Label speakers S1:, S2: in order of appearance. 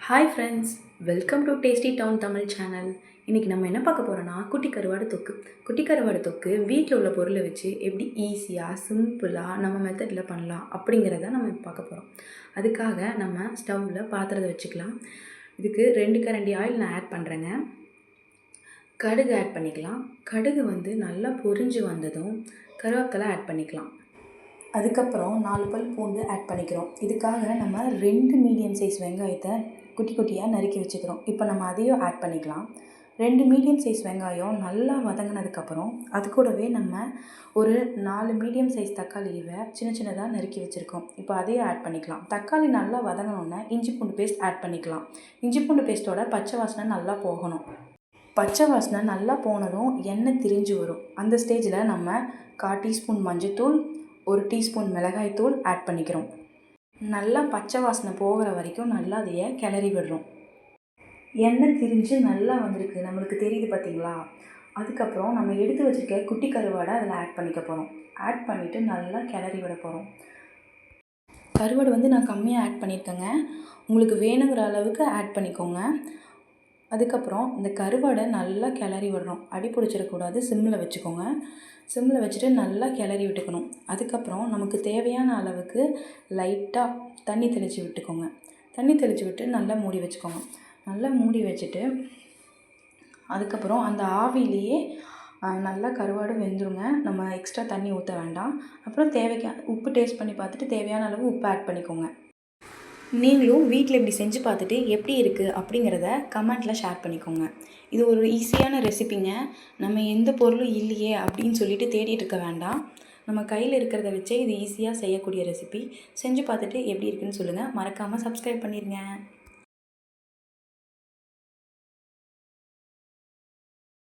S1: Hi friends, welcome to Tasty Town Tamil channel. இன்றைக்கி நம்ம என்ன பார்க்க போகிறோன்னா குட்டி கருவாடு தொக்கு. குட்டி கருவாடு தொக்கு வீட்டில் உள்ள பொருளை வச்சு எப்படி ஈஸியாக சிம்பிளாக நம்ம மெத்தடில் பண்ணலாம் அப்படிங்கிறத நம்ம பார்க்க போகிறோம். அதுக்காக நம்ம ஸ்டவ்வில் பாத்திரத்தை வச்சுக்கலாம். இதுக்கு 2 கரண்டி ஆயில் நான் ஆட் பண்ணுறேங்க. கடுகு ஆட் பண்ணிக்கலாம். கடுகு நல்லா பொரிஞ்சு வந்ததும் கருவேப்பிலை ஆட் பண்ணிக்கலாம். அதுக்கப்புறம் 4 பல் பூண்டு ஆட் பண்ணிக்கிறோம். இதுக்காக நம்ம 2 மீடியம் சைஸ் வெங்காயத்தை குட்டி குட்டியாக நறுக்கி வச்சுக்கிறோம். இப்போ நம்ம அதையும் ஆட் பண்ணிக்கலாம். 2 மீடியம் சைஸ் வெங்காயம் நல்லா வதங்கினதுக்கப்புறம் அது கூடவே நம்ம ஒரு 4 மீடியம் சைஸ் தக்காளியை சின்ன சின்னதாக நறுக்கி வச்சுருக்கோம். இப்போ அதையும் ஆட் பண்ணிக்கலாம். தக்காளி நல்லா வதங்கினோன்னே இஞ்சி பூண்டு பேஸ்ட் ஆட் பண்ணிக்கலாம். இஞ்சி பூண்டு பேஸ்ட்டோட பச்சை வாசனை நல்லா போகணும். பச்சை வாசனை நல்லா போனதும் எண்ணெய் திரிஞ்சு வரும். அந்த ஸ்டேஜில் நம்ம 1/4 டீஸ்பூன் மஞ்சள்தூள், 1 டீஸ்பூன் மிளகாய்த்தூள் ஆட் பண்ணிக்கிறோம். நல்லா பச்சை வாசனை போகிற வரைக்கும் நல்லா அதையே கிளறி விடுறோம். எண்ணெய் திரிஞ்சு நல்லா வந்திருக்கு, நம்மளுக்கு தெரியுது பார்த்தீங்களா? அதுக்கப்புறம் நம்ம எடுத்து வச்சுருக்க குட்டி கருவாடை அதில் ஆட் பண்ணிக்க போகிறோம். ஆட் பண்ணிவிட்டு நல்லா கிளறி விட போகிறோம். கருவாடு நான் கம்மியாக ஆட் பண்ணியிருக்கேங்க. உங்களுக்கு வேணுங்கிற அளவுக்கு ஆட் பண்ணிக்கோங்க. அதுக்கப்புறம் இந்த கருவாடை நல்லா கிளறி விடுறோம். அடி பிடிச்சிடக்கூடாது, சிம்மில் வச்சுக்கோங்க. சிம்மில் வச்சுட்டு நல்லா கிளறி விட்டுக்கணும். அதுக்கப்புறம் நமக்கு தேவையான அளவுக்கு லைட்டாக தண்ணி தெளித்து விட்டுக்கோங்க. தண்ணி தெளித்து விட்டு நல்லா மூடி வச்சுக்கோங்க. நல்லா மூடி வச்சுட்டு அதுக்கப்புறம் அந்த ஆவிலேயே நல்லா கருவாடு வெந்துருங்க. நம்ம எக்ஸ்ட்ரா தண்ணி ஊற்ற வேண்டாம். அப்புறம் உப்பு டேஸ்ட் பண்ணி பார்த்துட்டு தேவையான அளவு உப்பு ஆட் பண்ணிக்கோங்க. நீங்களும் வீட்டில் இப்படி செஞ்சு பார்த்துட்டு எப்படி இருக்குது அப்படிங்கிறத கமெண்ட்டில் ஷேர் பண்ணிக்கோங்க. இது ஒரு ஈஸியான ரெசிபிங்க. நம்ம எந்த பொருளும் இல்லையே அப்படின்னு சொல்லிட்டு தேடிட்டு இருக்க வேண்டாம். நம்ம கையில் இருக்கிறத வச்சே இது ஈஸியாக செய்யக்கூடிய ரெசிபி. செஞ்சு பார்த்துட்டு எப்படி இருக்குன்னு சொல்லுங்கள். மறக்காமல் சப்ஸ்கிரைப் பண்ணிடுங்க.